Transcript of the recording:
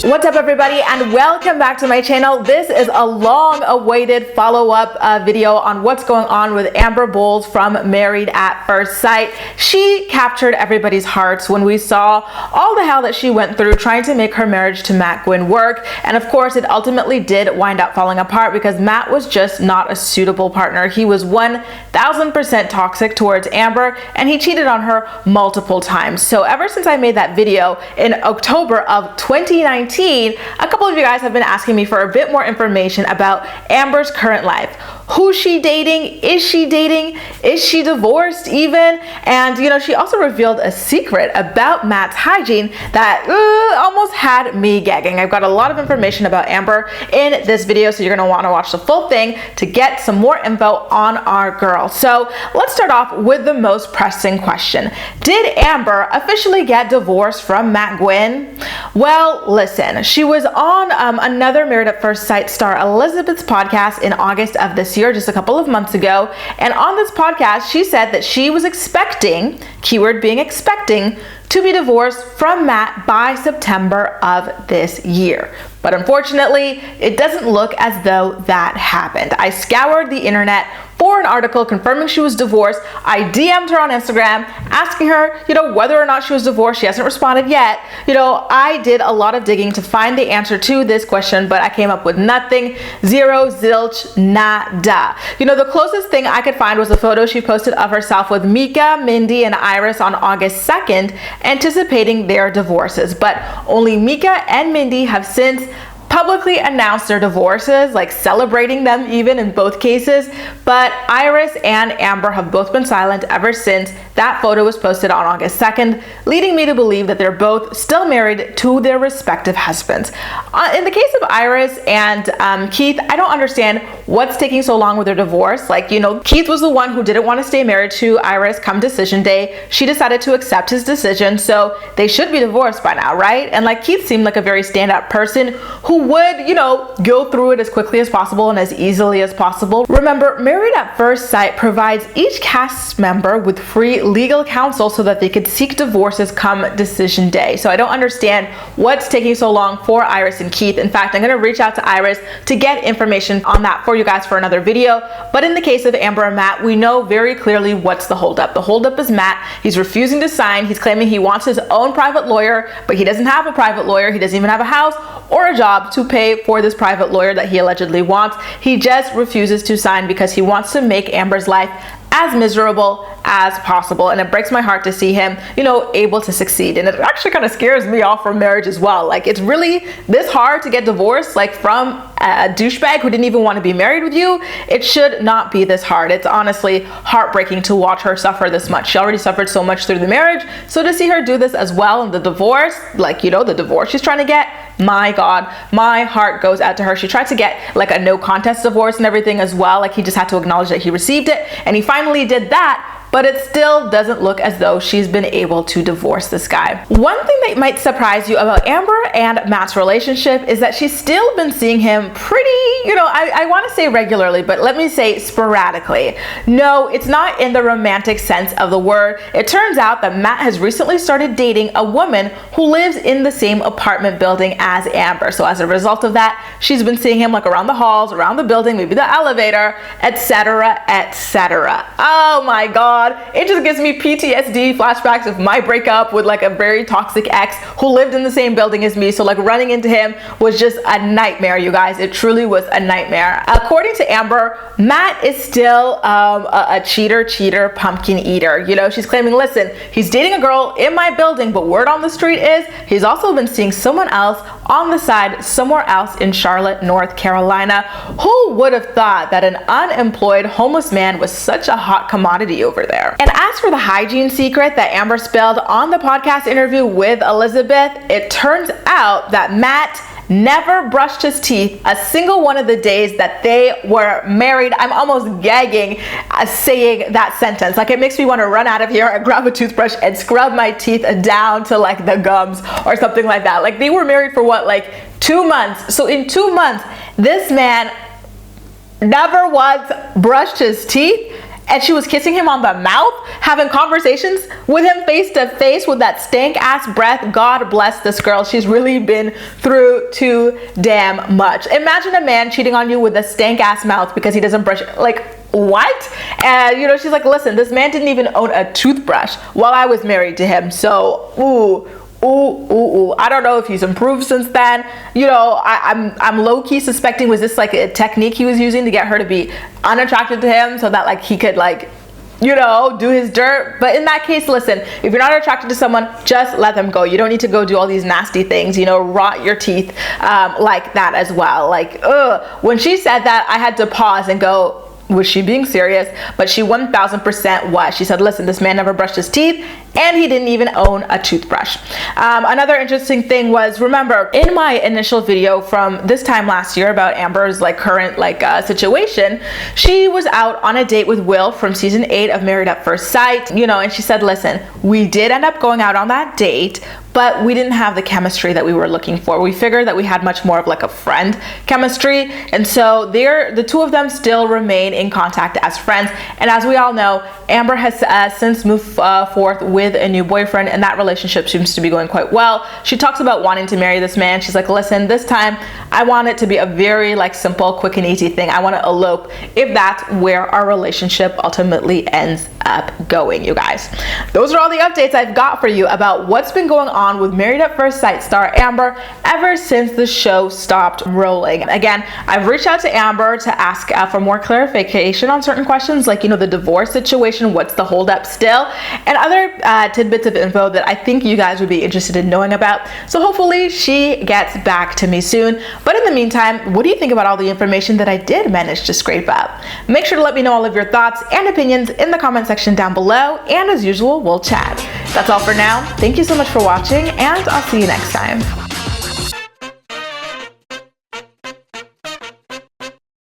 What's up everybody, and welcome back to my channel. This is a long-awaited follow-up video on what's going on with Amber Bowles from Married at First Sight. She captured everybody's hearts when we saw all the hell that she went through trying to make her marriage to Matt Gwynne work, and of course it ultimately did wind up falling apart because Matt was just not a suitable partner. He was 1000% toxic towards Amber, and he cheated on her multiple times. So ever since I made that video in October of 2019, a couple of you guys have been asking me for a bit more information about Amber's current life. Who's she dating? Is she dating? Is she divorced even? And you know, she also revealed a secret about Matt's hygiene that almost had me gagging. I've got a lot of information about Amber in this video, so you're gonna wanna watch the full thing to get some more info on our girl. So let's start off with the most pressing question. Did Amber officially get divorced from Matt Gwynne? Well, listen, she was on another Married at First Sight star Elizabeth's podcast in August of this year, just a couple of months ago, and on this podcast she said that she was expecting, keyword being expecting, to be divorced from Matt by September of this year. But unfortunately, it doesn't look as though that happened. I scoured the internet for an article confirming she was divorced. I DM'd her on Instagram asking her, whether or not she was divorced. She hasn't responded yet. I did a lot of digging to find the answer to this question, but I came up with nothing. Zero, zilch, nada. The closest thing I could find was a photo she posted of herself with Mika, Mindy, and Iris on August 2nd, anticipating their divorces. But only Mika and Mindy have since publicly announced their divorces, like celebrating them even in both cases, but Iris and Amber have both been silent ever since that photo was posted on August 2nd, leading me to believe that they're both still married to their respective husbands. In the case of Iris and Keith, I don't understand what's taking so long with their divorce. Keith was the one who didn't want to stay married to Iris come decision day. She decided to accept his decision, so they should be divorced by now, right? And Keith seemed like a very stand-up person who would, go through it as quickly as possible and as easily as possible. Remember, Married at First Sight provides each cast member with free legal counsel so that they could seek divorces come decision day. So I don't understand what's taking so long for Iris and Keith. In fact, I'm going to reach out to Iris to get information on that for you guys for another video. But in the case of Amber and Matt, we know very clearly what's the holdup. The holdup is Matt. He's refusing to sign. He's claiming he wants his own private lawyer, but he doesn't have a private lawyer. He doesn't even have a house or a job to pay for this private lawyer that he allegedly wants. He just refuses to sign because he wants to make Amber's life as miserable as possible, and it breaks my heart to see him, able to succeed. And it actually kind of scares me off from marriage as well. It's really this hard to get divorced, from a douchebag who didn't even want to be married with you. It should not be this hard. It's honestly heartbreaking to watch her suffer this much. She already suffered so much through the marriage, so to see her do this as well in the divorce, the divorce she's trying to get, my God, my heart goes out to her. She tried to get a no contest divorce and everything as well. He just had to acknowledge that he received it, and he finally did that. But it still doesn't look as though she's been able to divorce this guy. One thing that might surprise you about Amber and Matt's relationship is that she's still been seeing him pretty, I want to say regularly, but let me say sporadically. No, it's not in the romantic sense of the word. It turns out that Matt has recently started dating a woman who lives in the same apartment building as Amber. So as a result of that, she's been seeing him around the halls, around the building, maybe the elevator, etc., etc. Oh my God. It just gives me PTSD flashbacks of my breakup with a very toxic ex who lived in the same building as me. So running into him was just a nightmare, you guys. It truly was a nightmare. According to Amber, Matt is still a cheater, pumpkin eater. She's claiming, listen, he's dating a girl in my building, but word on the street is he's also been seeing someone else on the side somewhere else in Charlotte, North Carolina. Who would have thought that an unemployed homeless man was such a hot commodity over there? And as for the hygiene secret that Amber spilled on the podcast interview with Elizabeth, it turns out that Matt never brushed his teeth a single one of the days that they were married. I'm almost gagging saying that sentence. It makes me want to run out of here and grab a toothbrush and scrub my teeth down to the gums or something like that. They were married for what, 2 months. So in 2 months, this man never once brushed his teeth and she was kissing him on the mouth, having conversations with him face to face with that stank ass breath. God bless this girl. She's really been through too damn much. Imagine a man cheating on you with a stank ass mouth because he doesn't brush, like, what? And you know, she's like, listen, this man didn't even own a toothbrush while I was married to him. So, ooh. I don't know if he's improved since then. You know, I'm low-key suspecting, was this like a technique he was using to get her to be unattracted to him so that like he could like, you know, do his dirt? But in that case, listen, if you're not attracted to someone, just let them go. You don't need to go do all these nasty things, you know, rot your teeth like that as well. Like, when she said that, I had to pause and go, was she being serious? But she 1000% was. She said, listen, this man never brushed his teeth and he didn't even own a toothbrush. Another interesting thing was, remember in my initial video from this time last year about Amber's like current like situation, she was out on a date with Will from season 8 of Married at First Sight, you know, and she said, listen, we did end up going out on that date, but we didn't have the chemistry that we were looking for. We figured that we had much more of like a friend chemistry. And so the two of them still remain in contact as friends. And as we all know, Amber has since moved forth with a new boyfriend, and that relationship seems to be going quite well. She talks about wanting to marry this man. She's like, listen, this time I want it to be a very like simple, quick and easy thing. I want to elope if that's where our relationship ultimately ends up going, you guys. Those are all the updates I've got for you about what's been going on with Married at First Sight star Amber ever since the show stopped rolling. Again, I've reached out to Amber to ask for more clarification on certain questions, like, you know, the divorce situation, what's the holdup still, and other tidbits of info that I think you guys would be interested in knowing about. So hopefully she gets back to me soon. But in the meantime, what do you think about all the information that I did manage to scrape up? Make sure to let me know all of your thoughts and opinions in the comment section down below, and as usual, we'll chat. That's all for now. Thank you so much for watching, and I'll see you next time.